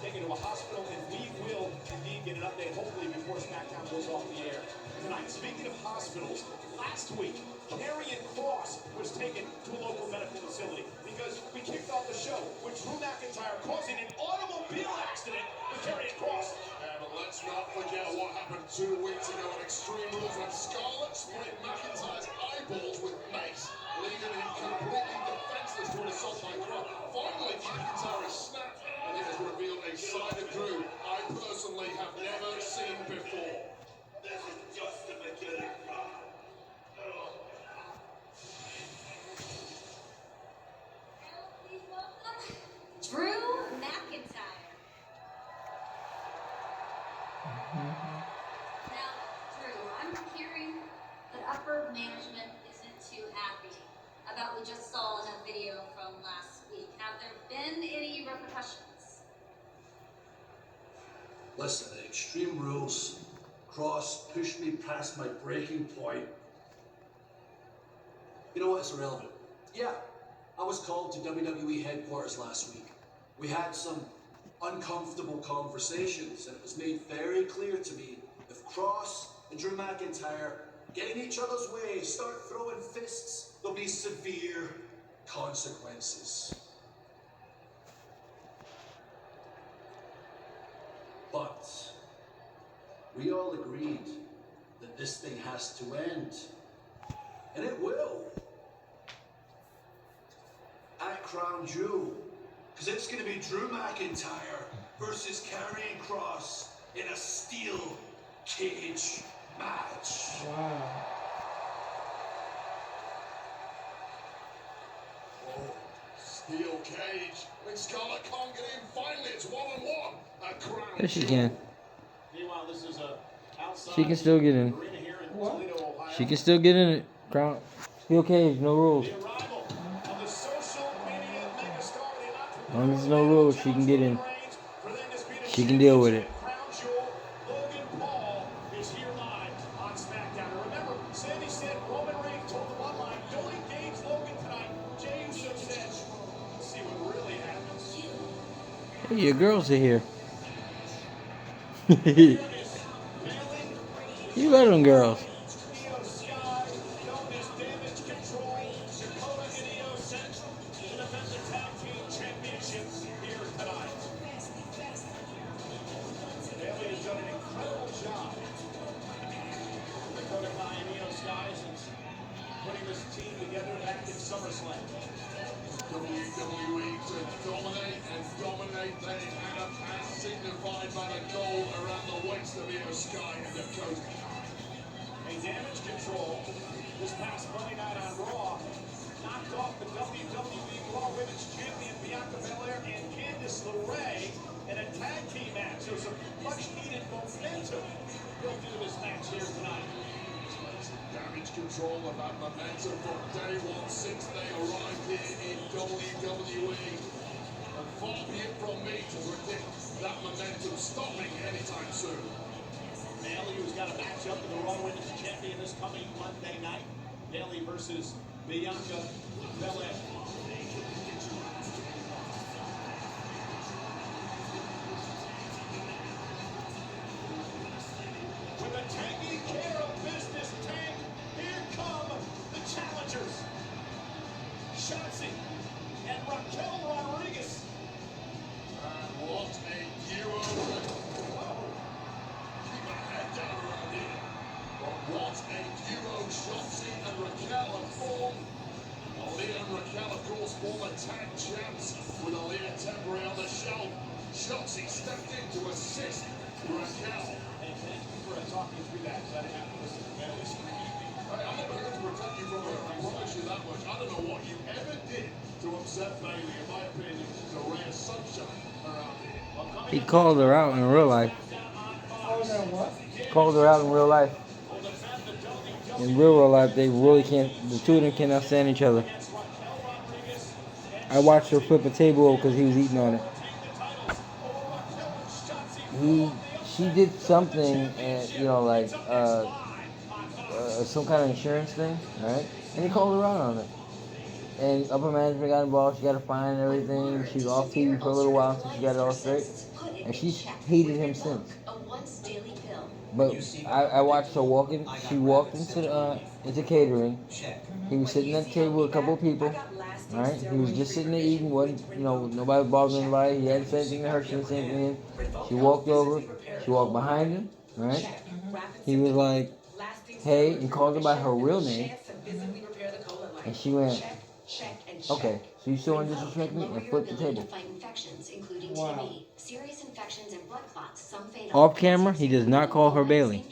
taken to a hospital, and we will indeed get an update, hopefully, before SmackDown goes off the air tonight. Speaking of hospitals, last week, Karrion Kross was taken to a local medical facility because we kicked off the show with Drew McIntyre causing an automobile accident with Karrion Kross. But let's not forget what happened 2 weeks ago at Extreme Rules when Scarlett split McIntyre's eyeballs with mace, leaving him completely defenseless to an assault by Kross. Finally, McIntyre has snapped, and it has revealed a side of Drew I personally have never seen before. This is just the beginning. Please welcome Drew McIntyre. Now, Drew, I'm hearing that upper management isn't too happy about what we just saw in a video from last week. Have there been any repercussions? Listen, at Extreme Rules, Kross pushed me past my breaking point. You know what? It's irrelevant. Yeah, I was called to WWE headquarters last week. We had some uncomfortable conversations, and it was made very clear to me if Kross and Drew McIntyre get in each other's way, start throwing fists, there'll be severe consequences. But we all agreed that this thing has to end. And it will. At Crown Jewel. Because it's going to be Drew McIntyre versus Karrion Kross in a steel cage match. Wow. Steel cage. And Scarlett can't get in. Finally, it's 1-on-1 at Crown Yes, she Jewel. can. Meanwhile, this is a outside She can still get in. arena here in What? Toledo, Ohio. She can still get in it. Crown. Steel cage, no rules. The arrival of the social media megastar, the As long as there's no rules, she can get in. for the undisputed She can deal with it. Crown Jewel, Logan Paul is here live on SmackDown. And remember, Sammy said Roman Reigns told him online, don't engage Logan tonight. Jey Uso said, let's see what really happens. Hey, your girls are here. Here is Bayley, You let them girls. Io Sky, known as Damage Control, Dakota and Io Sent to defend the tag team championships here tonight. Bayley has done an incredible job. Dakota Kai and Io Sky since putting this team together back in SummerSlam. WWE to dominate and dominate. They have as signified by the gold around the waist of Io Sky and Dakota. A Damage Control this past Monday night on Raw knocked off the WWE Raw Women's Champion Bianca Belair and Candice LeRae in a tag team match. So some much needed momentum built into this match here tonight. Damage Control have had momentum from day one since they arrived here in WWE. And far be it from me to predict that momentum stopping anytime soon. Bayley, who's got a matchup with the Raw Women's Champion this coming Monday night. Bayley versus Bianca Belair. With a taking care of business tank, here come the challengers. Shotzi and Raquel Rodriguez. And what a duo. Keep my head down around here. But what a duo Shotzi and Raquel have formed. Aaliyah and Raquel, of course, former tag champs with Aaliyah temporarily on the shelf. Shotzi stepped in to assist Raquel. And thank you for talking through that, because I didn't have to listen to Bayley's screaming. Hey, I'm not here to protect you from her. I promise you that much. I don't know what you ever did to upset Bayley. In my opinion, she's a ray of sunshine around here. He called her out in real life. Called her out in real life. In real life, they really can't. The two of them cannot stand each other. I watched her flip a table because he was eating on it. She did something, and like some kind of insurance thing, right? And he called her out on it. And upper management got involved. She got a fine and everything. She was off TV for a little while until she got it all straight. and she's hated him since. But I watched her walking. She walked into catering. He was sitting at the table with a couple of people. Right? He was just sitting there eating. Nobody was bothering anybody. He hadn't said anything to her. She didn't say anything to him. She walked over. She walked behind him. Right? He was like, "Hey," and called her by her real name. And she went, "Okay, so you still want to disrespect me?" and flipped the table. Wow. Off camera, he does not call her Bailey.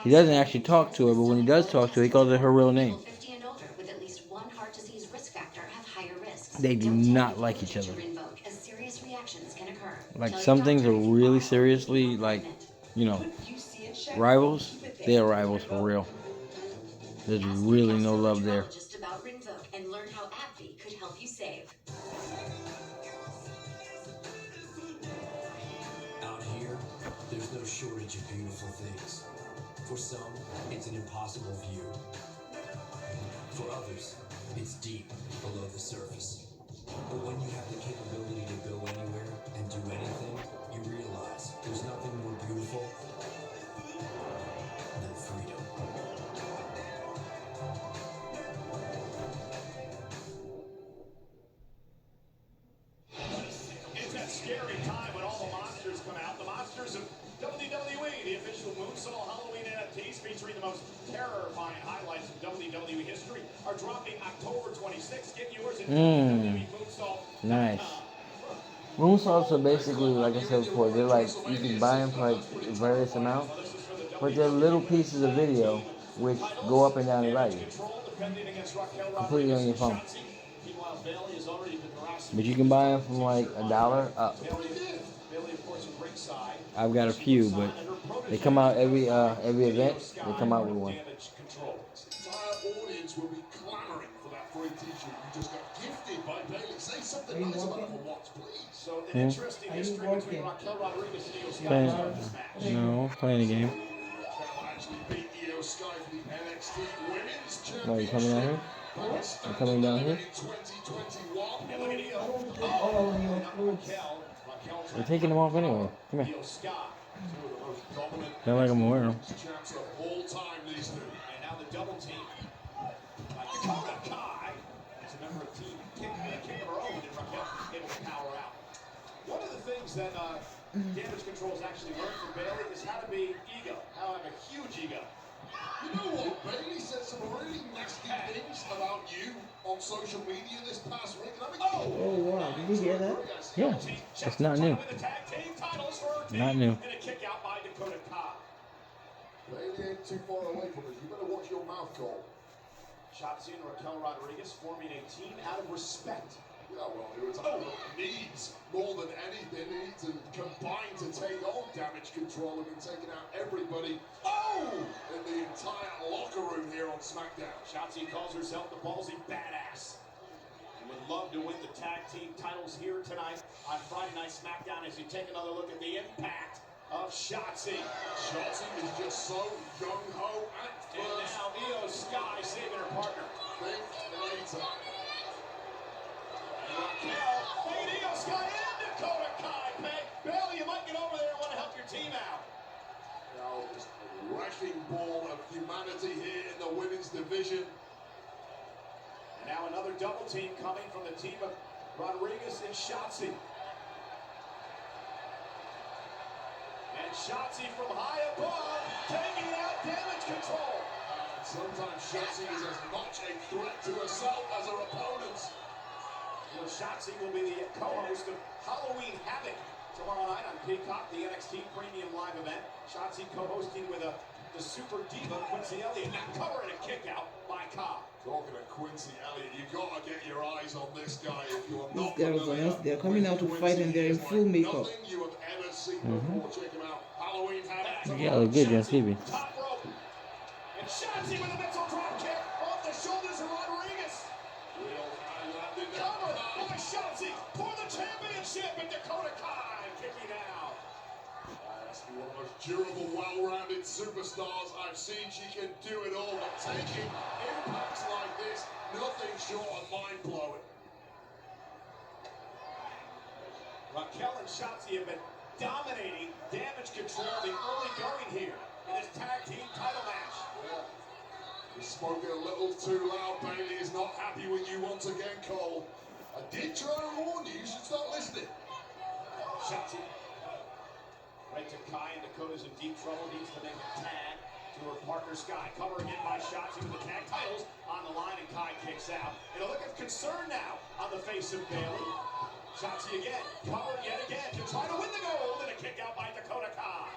He doesn't actually talk to her, but when he does talk to her, he calls her her real name. They do not like each other. Like, some things are really seriously, like, rivals. They are rivals for real. There's really no love there. Out here, there's no shortage of beautiful things. For some, it's an impossible view. For others, it's deep below the surface. But when you have the capability to go anywhere and do anything, you realize there's nothing more beautiful than freedom. It's that scary time when all the monsters come out. The monsters of WWE, the official Moonsault Halloween NFTs featuring the most terrifying highlights of WWE history, are dropping October 26th. Get yours at WWE Moonsault. Nice. Moonsaults are basically, like I said before, they're like, you can buy them for like various amounts, but they're little pieces of video which go up and down in value. Completely on your phone. But you can buy them from like $1 up. I've got a few, but they come out every event. They come out with one. Entire audience will be clamoring for that free t-shirt you just got gifted by Bailey. Say something nice about it for once, please. So an interesting history between Raquel Rodriguez and Io Sky Playing, started this match. no, playing a game. Actually beat Io Sky for the NXT Women's Championship. No, you coming down here? You coming down here? In 2021. And look at Io. Oh, you're good. We're taking them off anyway. Come here. Io Sky. Two of the most dominant Not like I'm wearing them. champs of all time, these two. And now the double team. Dakota Kai is a member of Team King of her own, and Raquel able to power out. One of the things that Damage Control has actually learned from Bailey is how to be ego, how to have a huge ego. You know what? Bailey said some really nasty things about you on social media this past week. Oh, wow. Did you hear that? Yeah, it's not new. Not new. And a kick out by Dakota Kai. Bailey ain't too far away from us. You better watch your mouth, Cole. Shotzi and Raquel Rodriguez forming a team out of respect. Yeah, well, it was needs more than anything. They need to combine to take on Damage Control and been taking out everybody. In the entire locker room here on SmackDown. Shotzi calls herself the ballsy badass. And would love to win the tag team titles here tonight on Friday Night SmackDown as you take another look at the impact of Shotzi. Shotzi is just so gung-ho at And first. now Io Sky saving her partner. Think later. Raquel, made Io Sky and Dakota Kai. Bailey, you might get over there and want to help your team out. Now, just a wrecking ball of humanity here in the women's division. And now another double team coming from the team of Rodriguez and Shotzi. And Shotzi from high above, taking out Damage Control. Sometimes Shotzi is as much a threat to herself as her opponents. Well, Shotzi will be the co-host of Halloween Havoc tomorrow night on Peacock, the NXT Premium Live event. Shotzi co-hosting with the Super Diva, Quincy Elliott. Now covering a kick out by Cobb. Talking of Quincy Elliott, you gotta get your eyes on this guy if you are These not girls familiar are they're coming out to with fight and they're in Quincy. full It's like makeup. Nothing you have ever seen before. Check him out. Halloween Havoc. Yeah, look good, John Stevie. Top rope. And Shotzi with a mental drop kick off the shoulders of Rodriguez. Cover by Shotzi for the championship, and Dakota Kai kicking out. That's one of the most durable, well-rounded superstars I've seen. She can do it all, but taking impacts like this, nothing short of mind-blowing. Raquel and Shotzi have been dominating damage control the early going here in this tag team title match. Yeah. You're smoking a little too loud. Bailey is not happy with you once again, Cole. I did try to warn you. You should start listening. Shotzi. Right to Kai, and Dakota's in deep trouble. Needs to make a tag to her partner Sky. Covering in by Shotzi with the tag titles on the line, and Kai kicks out. And a look of concern now on the face of Bailey. Shotzi again, covered yet again to try to win the gold, and a kick out by Dakota Kai.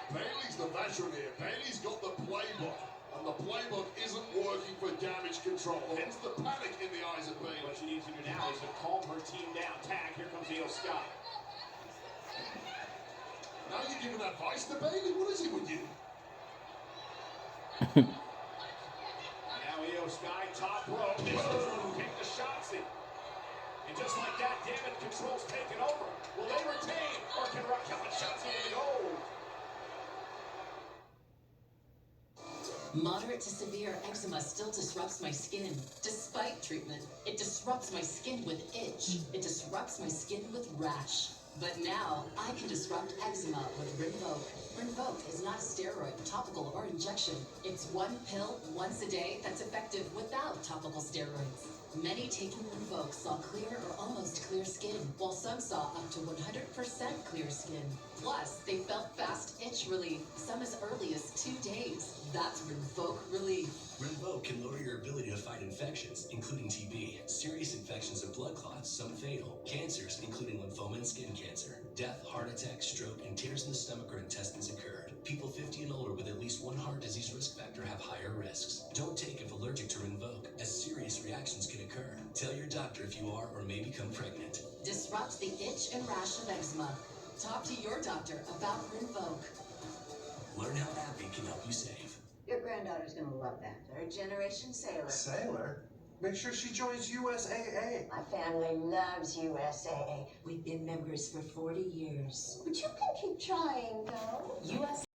Bailey's the veteran here. Bailey's got the playbook, and the playbook isn't working for damage control. Hence the panic in the eyes of Bailey. What she needs to do now is to calm her team down. Tag, here comes Io Sky. Now you're giving advice to Bailey? What is it with you? Now Io Sky, top rope. This is who kicked the Shotzi. And just like that, damage control's taken over. Will they retain, or can Raquel and Shotzi win the gold? Moderate to severe eczema still disrupts my skin. Despite treatment, it disrupts my skin with itch. It disrupts my skin with rash. But now, I can disrupt eczema with Rinvoq. Rinvoq is not a steroid, topical, or injection. It's one pill, once a day, that's effective without topical steroids. Many taking Rinvoq saw clear or almost clear skin, while some saw up to 100% clear skin. Plus, they felt fast itch relief, some as early as 2 days. That's Rinvoq relief. Rinvoq can lower your ability to fight infections, including TB, serious infections of blood clots, some fatal, cancers, including lymphoma and skin cancer, death, heart attack, stroke, and tears in the stomach or intestines occurred. People 50 and older with at least one heart disease risk factor have higher risks. Don't take if allergic to Rinvoq, as serious reactions can occur. Tell your doctor if you are or may become pregnant. Disrupts the itch and rash of eczema. Talk to your doctor about Rinvoq. Learn how AbbVie can help you save. Your granddaughter's gonna love that. Third generation sailor. Sailor? Make sure she joins USAA. My family loves USAA. We've been members for 40 years. But you can keep trying, though. US